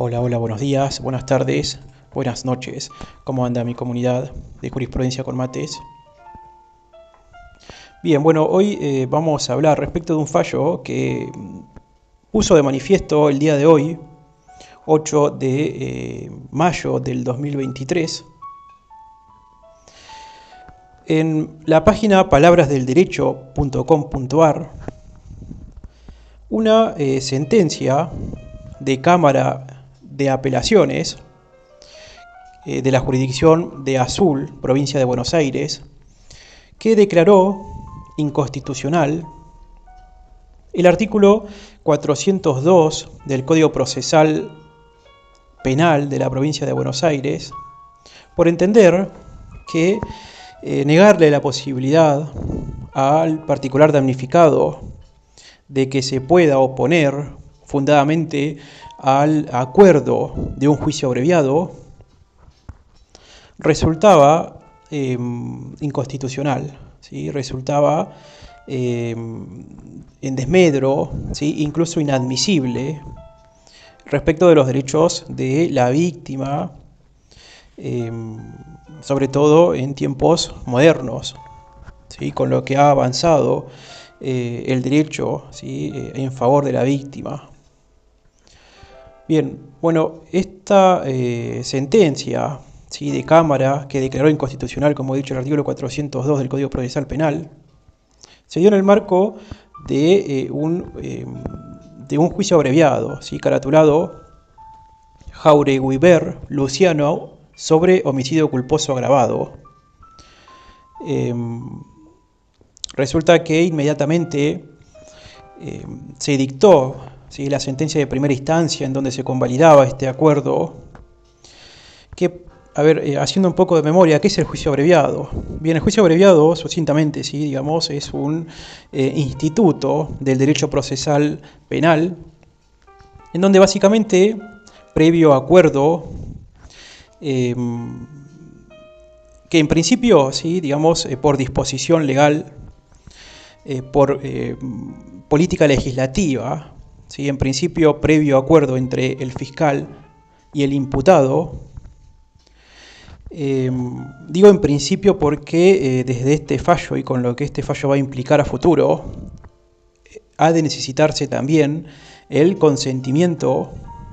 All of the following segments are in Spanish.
Hola, hola, buenos días, buenas tardes, buenas noches. ¿Cómo anda mi comunidad de jurisprudencia con mates? Bien, bueno, hoy vamos a hablar respecto de un fallo que puso de manifiesto el día de hoy, 8 de mayo del 2023, en la página palabrasdelderecho.com.ar, una sentencia de Cámara de Apelaciones de la jurisdicción de Azul, provincia de Buenos Aires, que declaró inconstitucional el artículo 402 del Código Procesal Penal de la provincia de Buenos Aires, por entender que negarle la posibilidad al particular damnificado de que se pueda oponer fundadamente al acuerdo de un juicio abreviado resultaba inconstitucional, ¿sí? Resultaba en desmedro, ¿sí? Incluso inadmisible respecto de los derechos de la víctima, sobre todo en tiempos modernos, ¿sí? Con lo que ha avanzado el derecho, ¿sí? En favor de la víctima. Bien, bueno, esta sentencia, ¿sí? De Cámara que declaró inconstitucional, como he dicho, el artículo 402 del Código Procesal Penal, se dio en el marco de un juicio abreviado, ¿sí? Caratulado Jaureguiber Luciano sobre homicidio culposo agravado. Resulta que inmediatamente se dictó, ¿sí? La sentencia de primera instancia en donde se convalidaba este acuerdo, que, haciendo un poco de memoria, ¿qué es el juicio abreviado? Bien, el juicio abreviado, sucintamente, ¿sí? Digamos, es un instituto del derecho procesal penal, en donde básicamente, previo acuerdo, que en principio, ¿sí? Digamos, por disposición legal, por política legislativa, ¿sí? En principio, previo acuerdo entre el fiscal y el imputado. Digo en principio porque desde este fallo y con lo que este fallo va a implicar a futuro, ha de necesitarse también el consentimiento,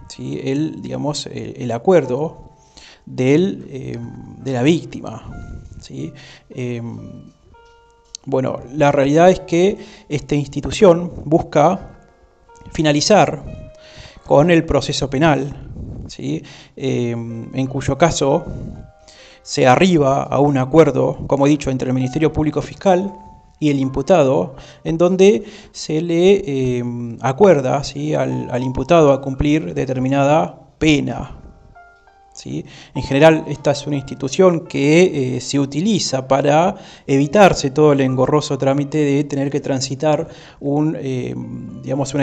¿sí? el acuerdo de la víctima, ¿sí? Bueno, la realidad es que esta institución busca finalizar con el proceso penal, ¿sí? En cuyo caso se arriba a un acuerdo, como he dicho, entre el Ministerio Público Fiscal y el imputado, en donde se le acuerda, ¿sí? al imputado a cumplir determinada pena, ¿sí? En general, esta es una institución que se utiliza para evitarse todo el engorroso trámite de tener que transitar una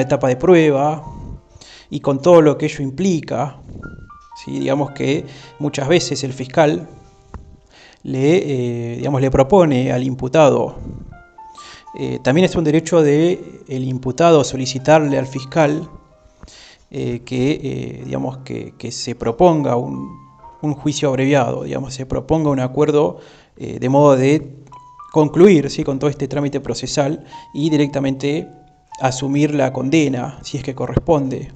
etapa de prueba y con todo lo que ello implica, ¿sí? Digamos que muchas veces el fiscal le propone al imputado. También es un derecho del imputado solicitarle al fiscal que se proponga un juicio abreviado, se proponga un acuerdo de modo de concluir, ¿sí? Con todo este trámite procesal y directamente asumir la condena, si es que corresponde.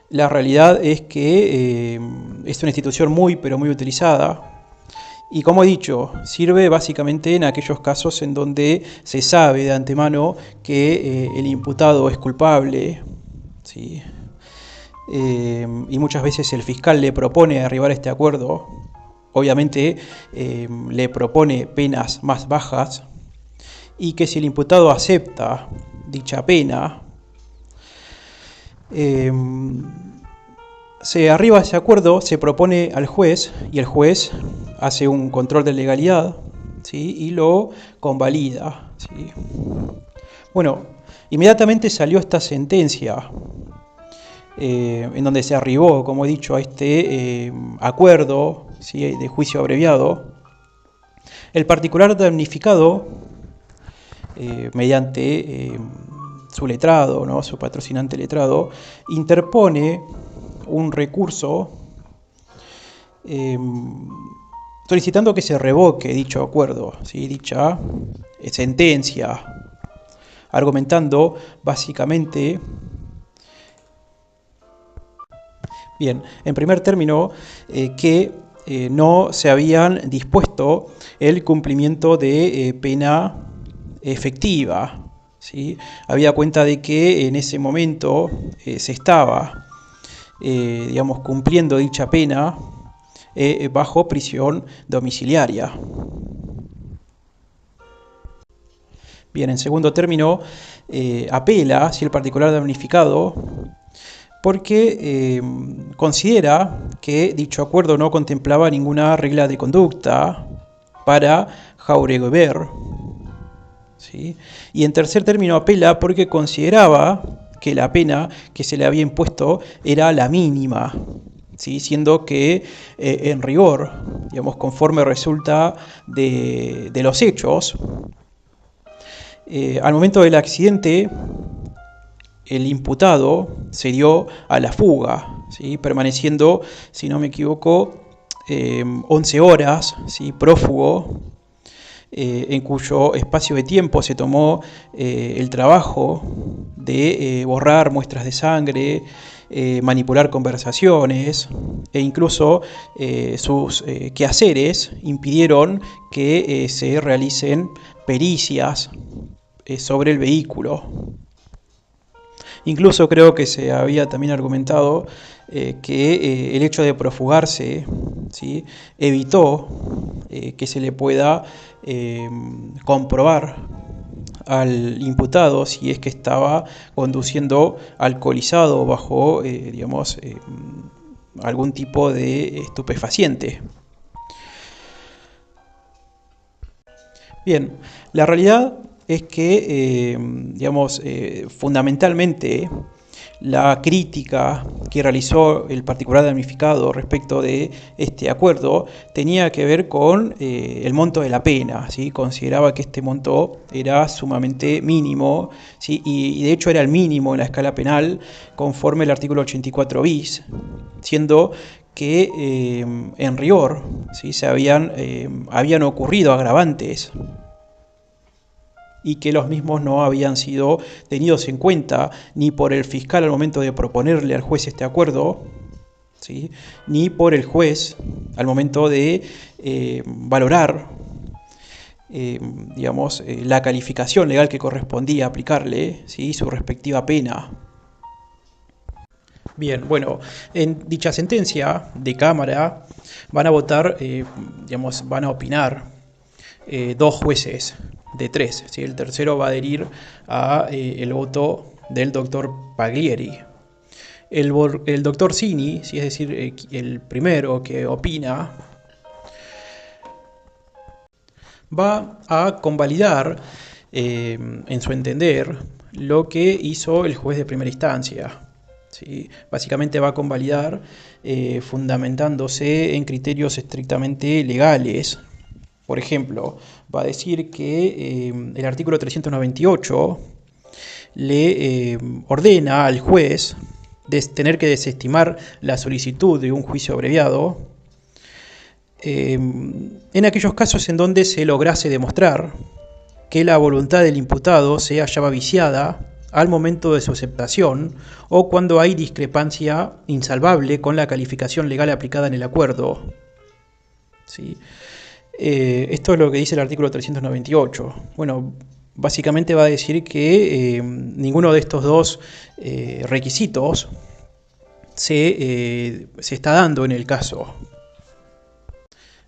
La realidad es que es una institución muy, pero muy utilizada. Y como he dicho, sirve básicamente en aquellos casos en donde se sabe de antemano que el imputado es culpable, ¿sí? Y muchas veces el fiscal le propone arribar a este acuerdo, obviamente le propone penas más bajas, y que si el imputado acepta dicha pena, se arriba a ese acuerdo, se propone al juez y el juez hace un control de legalidad, ¿sí? Y lo convalida, ¿sí? Bueno, inmediatamente salió esta sentencia en donde se arribó, como he dicho, a este acuerdo, ¿sí? De juicio abreviado. El particular damnificado, mediante su letrado, ¿no? Su patrocinante letrado, interpone un recurso solicitando que se revoque dicho acuerdo, ¿sí? Dicha sentencia, argumentando básicamente, bien, en primer término, que no se habían dispuesto el cumplimiento de pena efectiva, ¿sí? Había cuenta de que en ese momento se estaba, digamos, cumpliendo dicha pena bajo prisión domiciliaria. Bien, en segundo término, apela, si el particular damnificado, porque considera que dicho acuerdo no contemplaba ninguna regla de conducta para Jauregui, ¿sí? Y en tercer término apela porque consideraba que la pena que se le había impuesto era la mínima, ¿sí? Siendo que en rigor, digamos, conforme resulta de los hechos, al momento del accidente, el imputado se dio a la fuga, ¿sí? Permaneciendo, si no me equivoco, 11 horas, ¿sí? Prófugo, en cuyo espacio de tiempo se tomó el trabajo de borrar muestras de sangre, manipular conversaciones e incluso sus quehaceres impidieron que se realicen pericias sobre el vehículo. Incluso creo que se había también argumentado que el hecho de profugarse, ¿sí? Evitó que se le pueda comprobar al imputado si es que estaba conduciendo alcoholizado bajo, digamos, algún tipo de estupefaciente. Bien, la realidad es que, digamos, fundamentalmente la crítica que realizó el particular damnificado respecto de este acuerdo tenía que ver con el monto de la pena, ¿sí? Consideraba que este monto era sumamente mínimo, ¿sí? Y de hecho era el mínimo en la escala penal conforme el artículo 84 bis, siendo que en rigor, ¿sí? Habían ocurrido agravantes y que los mismos no habían sido tenidos en cuenta ni por el fiscal al momento de proponerle al juez este acuerdo, ¿sí? Ni por el juez al momento de valorar digamos, la calificación legal que correspondía aplicarle, ¿sí? Su respectiva pena. Bien, bueno, en dicha sentencia de Cámara van a votar, digamos, van a opinar dos jueces de tres, ¿sí? El tercero va a adherir a el voto del doctor Paglieri. El doctor Cini, ¿sí? Es decir, el primero que opina, va a convalidar, en su entender, lo que hizo el juez de primera instancia. ¿Sí? Básicamente va a convalidar fundamentándose en criterios estrictamente legales. Por ejemplo, va a decir que el artículo 398 le ordena al juez tener que desestimar la solicitud de un juicio abreviado en aquellos casos en donde se lograse demostrar que la voluntad del imputado se hallaba viciada al momento de su aceptación o cuando hay discrepancia insalvable con la calificación legal aplicada en el acuerdo. ¿Sí? Esto es lo que dice el artículo 398. Bueno, básicamente va a decir que ninguno de estos dos requisitos se está dando en el caso.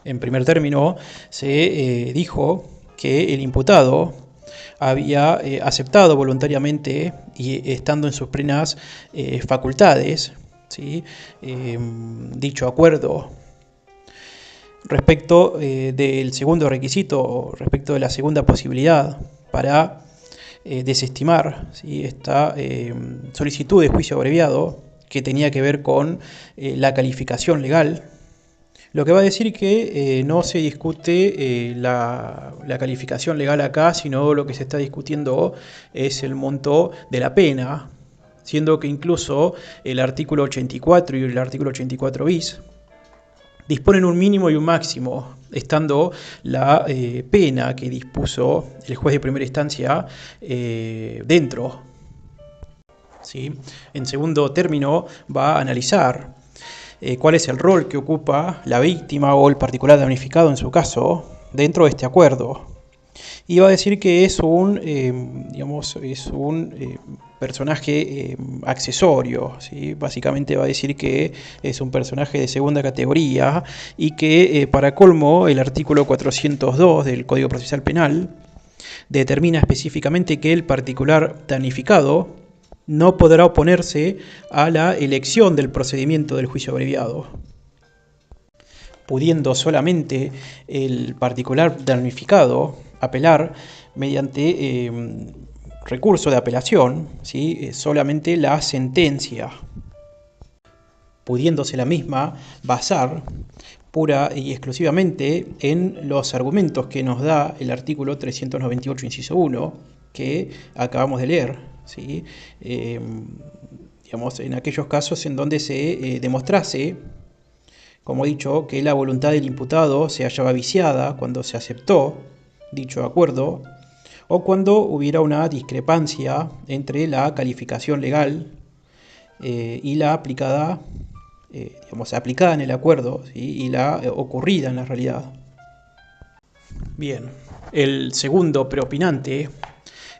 En primer término, se dijo que el imputado había aceptado voluntariamente y estando en sus plenas facultades, ¿sí? Dicho acuerdo. Respecto del segundo requisito, respecto de la segunda posibilidad para desestimar, ¿sí? Esta solicitud de juicio abreviado que tenía que ver con la calificación legal, lo que va a decir que no se discute la calificación legal acá, sino lo que se está discutiendo es el monto de la pena, siendo que incluso el artículo 84 y el artículo 84 bis disponen un mínimo y un máximo, estando la pena que dispuso el juez de primera instancia dentro. ¿Sí? En segundo término, va a analizar cuál es el rol que ocupa la víctima o el particular damnificado en su caso dentro de este acuerdo. Y va a decir que es un personaje accesorio, ¿sí? Básicamente va a decir que es un personaje de segunda categoría y que, para colmo, el artículo 402 del Código Procesal Penal determina específicamente que el particular damnificado no podrá oponerse a la elección del procedimiento del juicio abreviado, pudiendo solamente el particular damnificado apelar mediante recurso de apelación, ¿sí? Solamente la sentencia, pudiéndose la misma basar pura y exclusivamente en los argumentos que nos da el artículo 398, inciso 1, que acabamos de leer, ¿sí? En aquellos casos en donde se demostrase, como he dicho, que la voluntad del imputado se hallaba viciada cuando se aceptó dicho acuerdo, o cuando hubiera una discrepancia entre la calificación legal y la aplicada, aplicada en el acuerdo, ¿sí? Y la ocurrida en la realidad. Bien, el segundo preopinante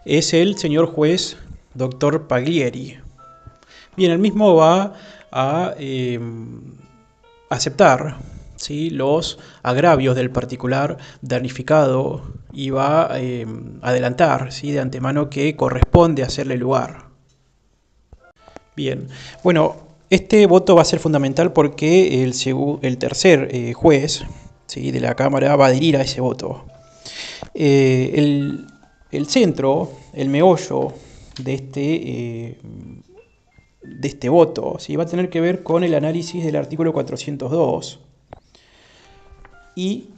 es el señor juez doctor Paglieri. Bien, el mismo va a aceptar, ¿sí?, los agravios del particular damnificado y va a adelantar, ¿sí?, de antemano que corresponde hacerle lugar. Bien, bueno, este voto va a ser fundamental porque el tercer juez, ¿sí?, de la Cámara va a adherir a ese voto. El centro, el meollo de este voto, ¿sí?, va a tener que ver con el análisis del artículo 402 y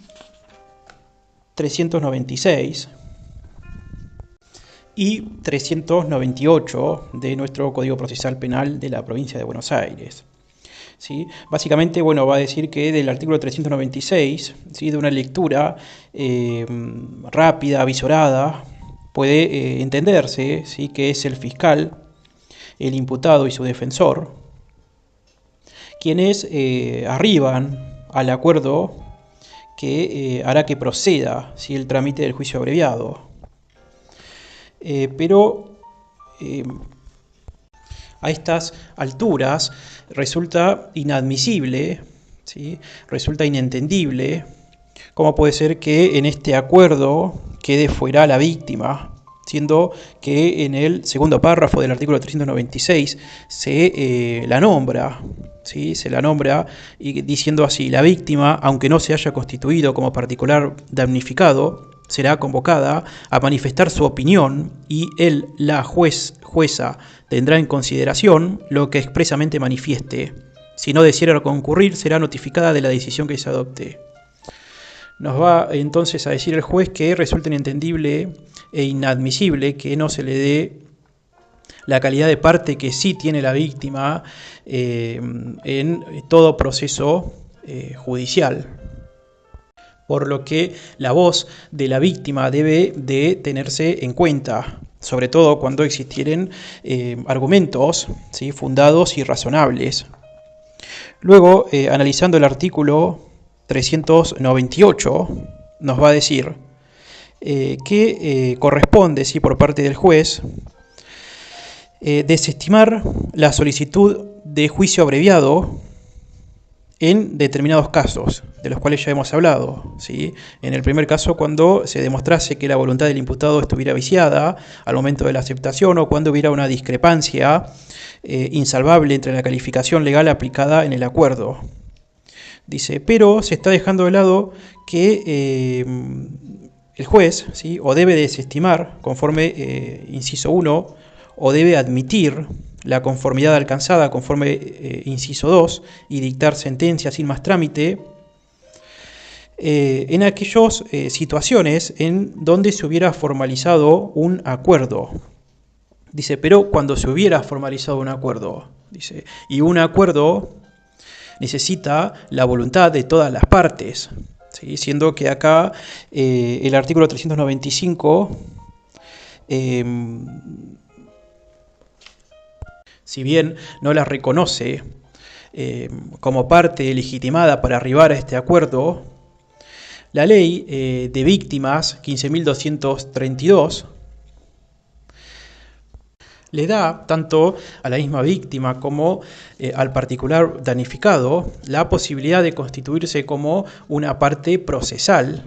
396 y 398 de nuestro Código Procesal Penal de la provincia de Buenos Aires. ¿Sí? Básicamente, bueno, va a decir que del artículo 396, ¿sí?, de una lectura rápida, avisorada, puede entenderse, ¿sí?, que es el fiscal, el imputado y su defensor quienes arriban al acuerdo que hará que proceda, ¿sí?, el trámite del juicio abreviado. Pero a estas alturas resulta inadmisible, ¿sí?, resulta inentendible cómo puede ser que en este acuerdo quede fuera la víctima, siendo que en el segundo párrafo del artículo 396 se la nombra, ¿sí?, se la nombra y diciendo así: la víctima, aunque no se haya constituido como particular damnificado, será convocada a manifestar su opinión y la jueza tendrá en consideración lo que expresamente manifieste. Si no deseara concurrir, será notificada de la decisión que se adopte. Nos va entonces a decir el juez que resulta inentendible e inadmisible que no se le dé la calidad de parte que sí tiene la víctima en todo proceso judicial, por lo que la voz de la víctima debe de tenerse en cuenta, sobre todo cuando existieren argumentos, ¿sí?, fundados y razonables. Luego, analizando el artículo 398, nos va a decir que corresponde, ¿sí?, por parte del juez desestimar la solicitud de juicio abreviado en determinados casos, de los cuales ya hemos hablado, ¿sí? En el primer caso, cuando se demostrase que la voluntad del imputado estuviera viciada al momento de la aceptación, o cuando hubiera una discrepancia insalvable entre la calificación legal aplicada en el acuerdo. Dice, pero se está dejando de lado que el juez, ¿sí?, o debe desestimar, conforme inciso 1, o debe admitir la conformidad alcanzada, conforme inciso 2, y dictar sentencia sin más trámite, en aquellas situaciones en donde se hubiera formalizado un acuerdo. Dice, pero cuando se hubiera formalizado un acuerdo, dice, y un acuerdo necesita la voluntad de todas las partes, ¿sí? Siendo que acá el artículo 395, si bien no las reconoce como parte legitimada para arribar a este acuerdo, la ley de víctimas 15.232 le da tanto a la misma víctima como al particular damnificado la posibilidad de constituirse como una parte procesal,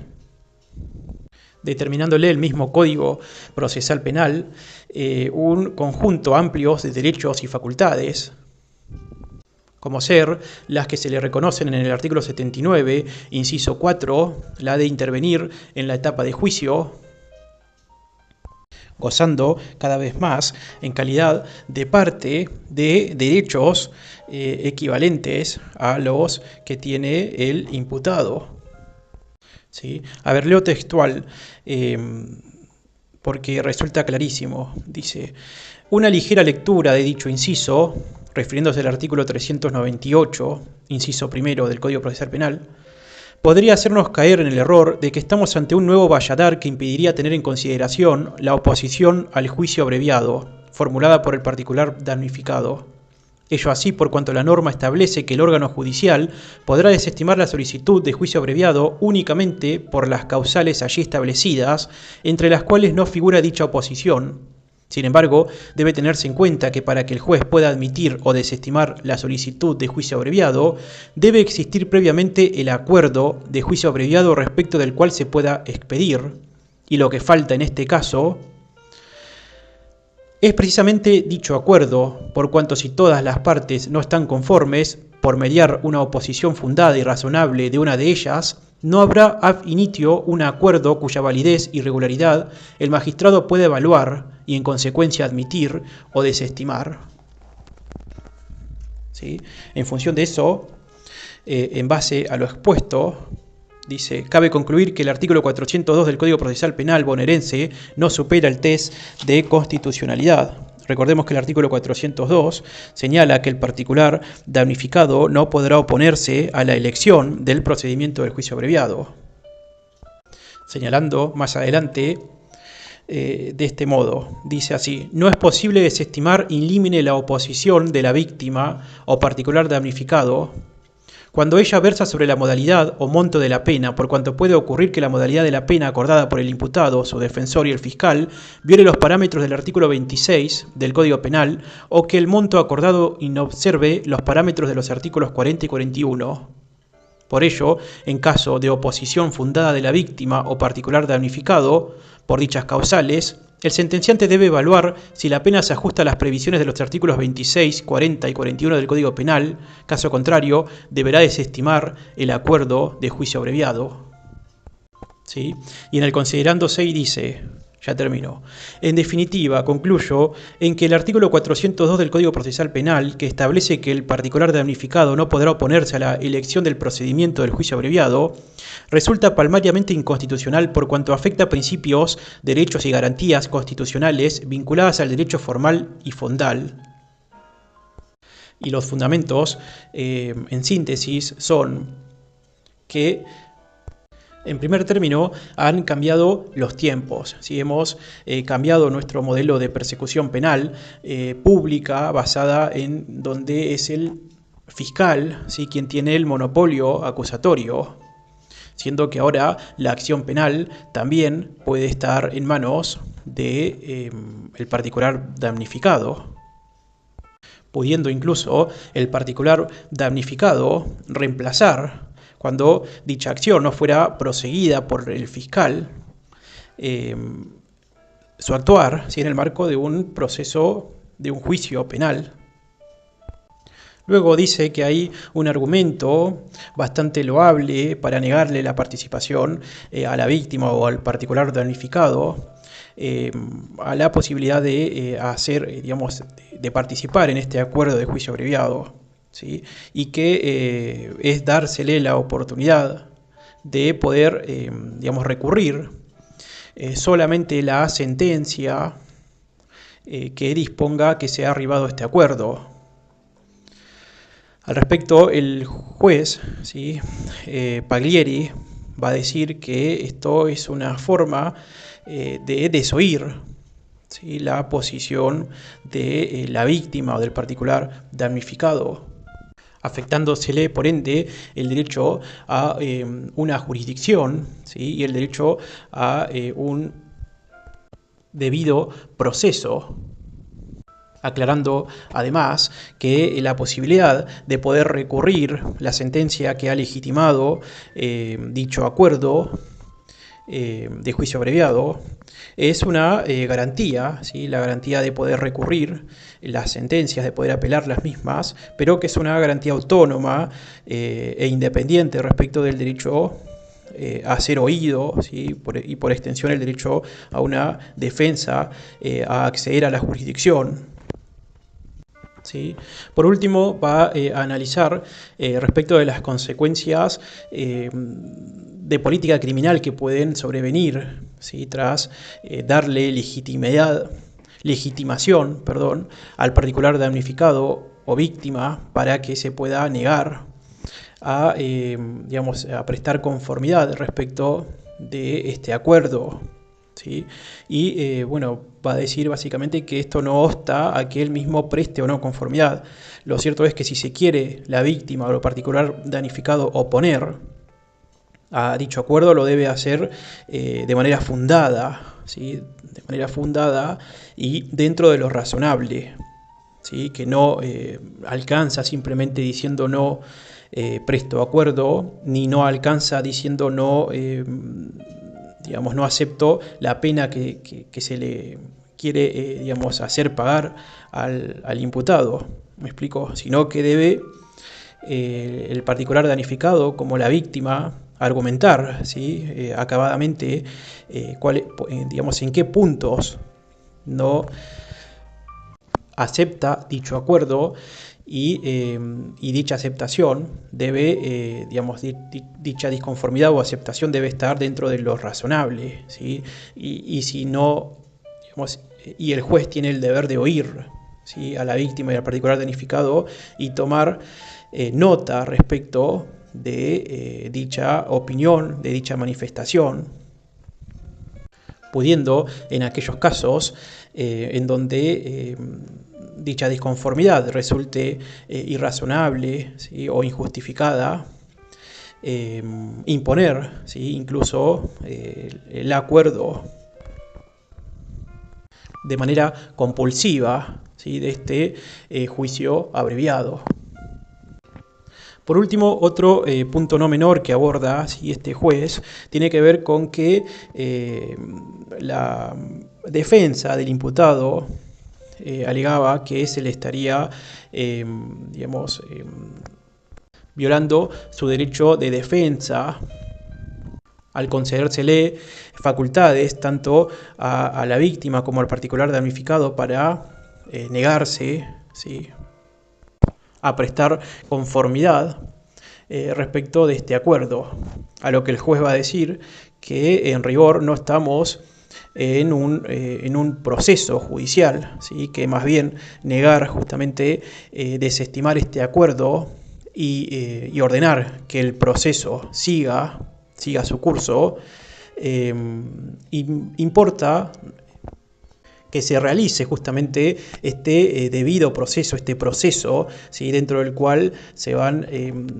determinándole el mismo Código Procesal Penal un conjunto amplio de derechos y facultades, como ser las que se le reconocen en el artículo 79, inciso 4, la de intervenir en la etapa de juicio, gozando cada vez más en calidad de parte de derechos equivalentes a los que tiene el imputado. ¿Sí? A ver, leo textual, porque resulta clarísimo. Dice, una ligera lectura de dicho inciso, refiriéndose al artículo 398, inciso primero del Código Procesal Penal, podría hacernos caer en el error de que estamos ante un nuevo valladar que impediría tener en consideración la oposición al juicio abreviado, formulada por el particular damnificado. Ello así por cuanto la norma establece que el órgano judicial podrá desestimar la solicitud de juicio abreviado únicamente por las causales allí establecidas, entre las cuales no figura dicha oposición. Sin embargo, debe tenerse en cuenta que para que el juez pueda admitir o desestimar la solicitud de juicio abreviado, debe existir previamente el acuerdo de juicio abreviado respecto del cual se pueda expedir, y lo que falta en este caso es precisamente dicho acuerdo, por cuanto si todas las partes no están conformes, por mediar una oposición fundada y razonable de una de ellas, no habrá ab initio un acuerdo cuya validez y regularidad el magistrado puede evaluar y en consecuencia admitir o desestimar. ¿Sí? En función de eso, en base a lo expuesto, dice, cabe concluir que el artículo 402 del Código Procesal Penal bonaerense no supera el test de constitucionalidad. Recordemos que el artículo 402 señala que el particular damnificado no podrá oponerse a la elección del procedimiento del juicio abreviado, señalando más adelante de este modo, dice así, no es posible desestimar in limine la oposición de la víctima o particular damnificado cuando ella versa sobre la modalidad o monto de la pena, por cuanto puede ocurrir que la modalidad de la pena acordada por el imputado, su defensor y el fiscal viole los parámetros del artículo 26 del Código Penal o que el monto acordado inobserve los parámetros de los artículos 40 y 41. Por ello, en caso de oposición fundada de la víctima o particular damnificado por dichas causales, el sentenciante debe evaluar si la pena se ajusta a las previsiones de los artículos 26, 40 y 41 del Código Penal. Caso contrario, deberá desestimar el acuerdo de juicio abreviado. ¿Sí? Y en el considerando 6 dice, ya terminó. En definitiva, concluyo en que el artículo 402 del Código Procesal Penal, que establece que el particular damnificado no podrá oponerse a la elección del procedimiento del juicio abreviado, resulta palmariamente inconstitucional por cuanto afecta principios, derechos y garantías constitucionales vinculadas al derecho formal y fondal. Y los fundamentos, en síntesis, son que en primer término, han cambiado los tiempos. ¿Sí? Hemos cambiado nuestro modelo de persecución penal pública basada en donde es el fiscal, ¿sí? Quien tiene el monopolio acusatorio, siendo que ahora la acción penal también puede estar en manos de el particular damnificado, pudiendo incluso el particular damnificado reemplazar, cuando dicha acción no fuera proseguida por el fiscal, su actuar, ¿sí? En el marco de un proceso, de un juicio penal. Luego dice que hay un argumento bastante loable para negarle la participación a la víctima o al particular damnificado a la posibilidad de de participar en este acuerdo de juicio abreviado. ¿Sí? Y que es dársele la oportunidad de poder, recurrir solamente la sentencia que disponga que se ha arribado a este acuerdo. Al respecto, el juez, ¿sí? Paglieri, va a decir que esto es una forma de desoír, ¿sí?, la posición de la víctima o del particular damnificado, afectándosele por ende el derecho a una jurisdicción, ¿sí?, y el derecho a un debido proceso, aclarando además que la posibilidad de poder recurrir la sentencia que ha legitimado dicho acuerdo de juicio abreviado es una garantía, ¿sí?, la garantía de poder recurrir las sentencias, de poder apelar las mismas, pero que es una garantía autónoma e independiente respecto del derecho a ser oído, ¿sí?, y por extensión el derecho a una defensa, a acceder a la jurisdicción. ¿Sí? Por último, va a analizar respecto de las consecuencias de política criminal que pueden sobrevenir, ¿sí?, tras darle legitimación, al particular damnificado o víctima para que se pueda negar a, a prestar conformidad respecto de este acuerdo. ¿Sí? Y bueno, va a decir básicamente que esto no obsta a que él mismo preste o no conformidad. Lo cierto es que si se quiere la víctima o lo particular damnificado oponer a dicho acuerdo, lo debe hacer de manera fundada, ¿sí?, de manera fundada y dentro de lo razonable, ¿sí?, que no alcanza simplemente diciendo no presto acuerdo, ni no alcanza diciendo no no acepto la pena que se le quiere hacer pagar al imputado, ¿me explico? Sino que debe el particular damnificado, como la víctima, argumentar, ¿sí?, acabadamente en qué puntos no acepta dicho acuerdo y dicha aceptación debe, dicha disconformidad o aceptación debe estar dentro de lo razonable, ¿sí? Y si no, y el juez tiene el deber de oír, ¿sí?, a la víctima y al particular damnificado y tomar nota respecto de dicha opinión, de dicha manifestación, pudiendo en aquellos casos en donde dicha disconformidad resulte irrazonable, ¿sí?, o injustificada, imponer, ¿sí?, incluso el acuerdo de manera compulsiva, ¿sí?, de este juicio abreviado. Por último, otro punto no menor que aborda, ¿sí?, este juez tiene que ver con que la defensa del imputado alegaba que se le estaría, violando su derecho de defensa al concedérsele facultades tanto a la víctima como al particular damnificado para negarse, ¿sí?, a prestar conformidad respecto de este acuerdo. A lo que el juez va a decir que en rigor no estamos en un proceso judicial, ¿sí?, que más bien negar justamente desestimar este acuerdo y ordenar que el proceso siga su curso, importa que se realice justamente este debido proceso, ¿sí?, dentro del cual se van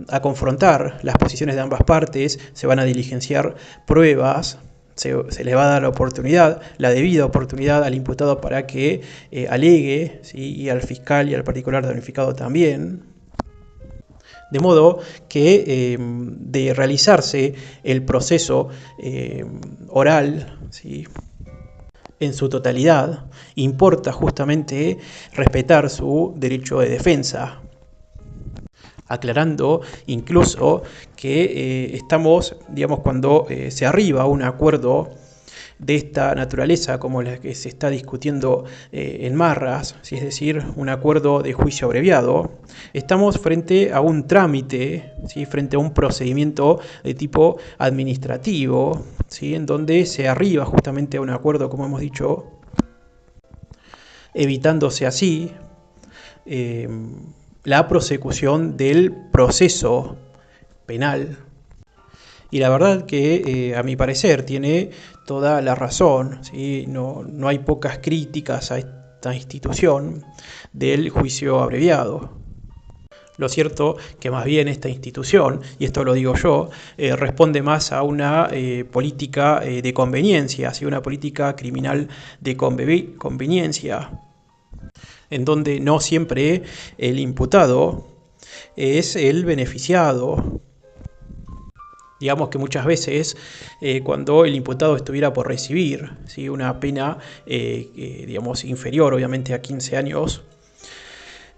a confrontar las posiciones de ambas partes, se van a diligenciar pruebas, se le va a dar la debida oportunidad al imputado para que alegue, ¿sí?, y al fiscal y al particular damnificado también. De modo que de realizarse el proceso oral, ¿sí?, en su totalidad, importa justamente respetar su derecho de defensa, aclarando incluso que estamos, cuando se arriba a un acuerdo de esta naturaleza como la que se está discutiendo en Marras, ¿sí?, es decir, un acuerdo de juicio abreviado, estamos frente a un trámite, ¿sí?, frente a un procedimiento de tipo administrativo, ¿sí?, en donde se arriba justamente a un acuerdo, como hemos dicho, evitándose así la prosecución del proceso penal. Y la verdad que, a mi parecer, tiene toda la razón, ¿sí? No hay pocas críticas a esta institución del juicio abreviado. Lo cierto que más bien esta institución, y esto lo digo yo, responde más a una política de conveniencia, ¿sí? Una política criminal de conveniencia, en donde no siempre el imputado es el beneficiado. Digamos que muchas veces cuando el imputado estuviera por recibir, ¿sí?, una pena digamos inferior obviamente a 15 años,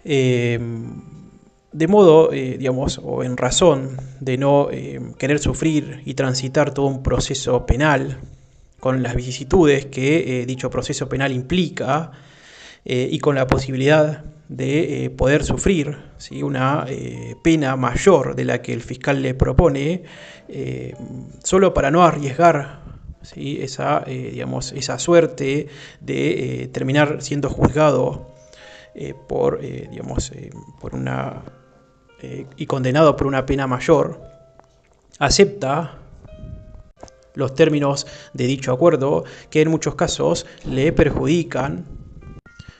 de modo, digamos, o en razón de no querer sufrir y transitar todo un proceso penal con las vicisitudes que dicho proceso penal implica, y con la posibilidad de poder sufrir, ¿sí?, una pena mayor de la que el fiscal le propone, solo para no arriesgar, ¿sí?, digamos, esa suerte de terminar siendo juzgado digamos, y condenado por una pena mayor, acepta los términos de dicho acuerdo, que en muchos casos le perjudican,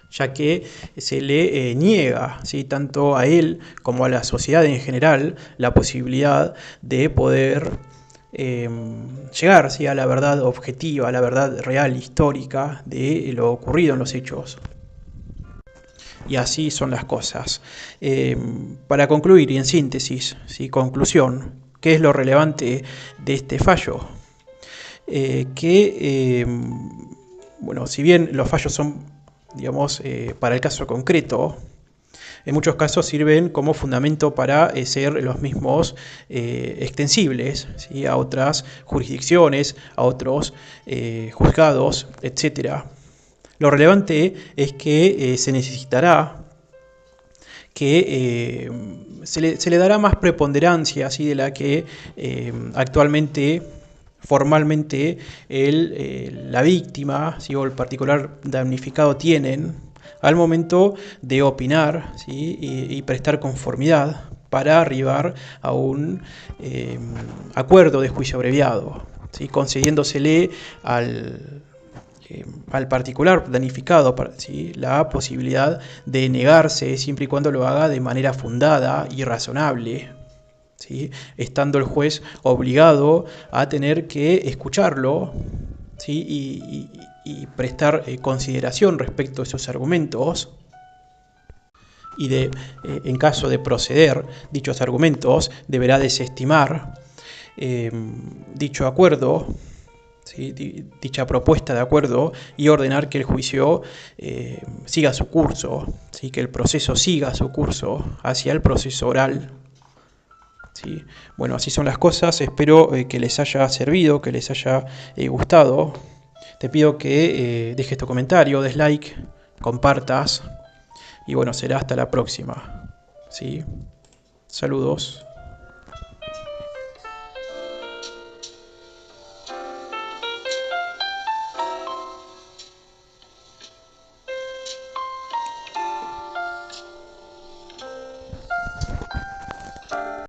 ya que se le niega, ¿sí?, tanto a él como a la sociedad en general la posibilidad de poder llegar, ¿sí?, a la verdad objetiva, a la verdad real, histórica de lo ocurrido en los hechos. Y así son las cosas. Para concluir y en síntesis, ¿sí?, conclusión, ¿qué es lo relevante de este fallo? Bueno, si bien los fallos son, digamos, para el caso concreto, en muchos casos sirven como fundamento para ser los mismos extensibles, ¿sí?, a otras jurisdicciones, a otros juzgados, etc. Lo relevante es que se necesitará que se le dará más preponderancia, ¿sí?, de la que actualmente, formalmente, la víctima, ¿sí?, o el particular damnificado tienen al momento de opinar, ¿sí?, y prestar conformidad para arribar a un acuerdo de juicio abreviado, ¿sí?, concediéndosele al particular damnificado, ¿sí?, la posibilidad de negarse siempre y cuando lo haga de manera fundada y razonable, ¿sí?, estando el juez obligado a tener que escucharlo, ¿sí?, y prestar consideración respecto a esos argumentos, y en caso de proceder dichos argumentos, deberá desestimar dicho acuerdo, ¿sí?, dicha propuesta de acuerdo, y ordenar que el juicio siga su curso, ¿sí?, que el proceso siga su curso hacia el proceso oral, ¿sí? Bueno, así son las cosas. Espero que les haya servido, que les haya gustado. Te pido que dejes tu comentario, des like, compartas, y bueno, será hasta la próxima, ¿sí? Saludos.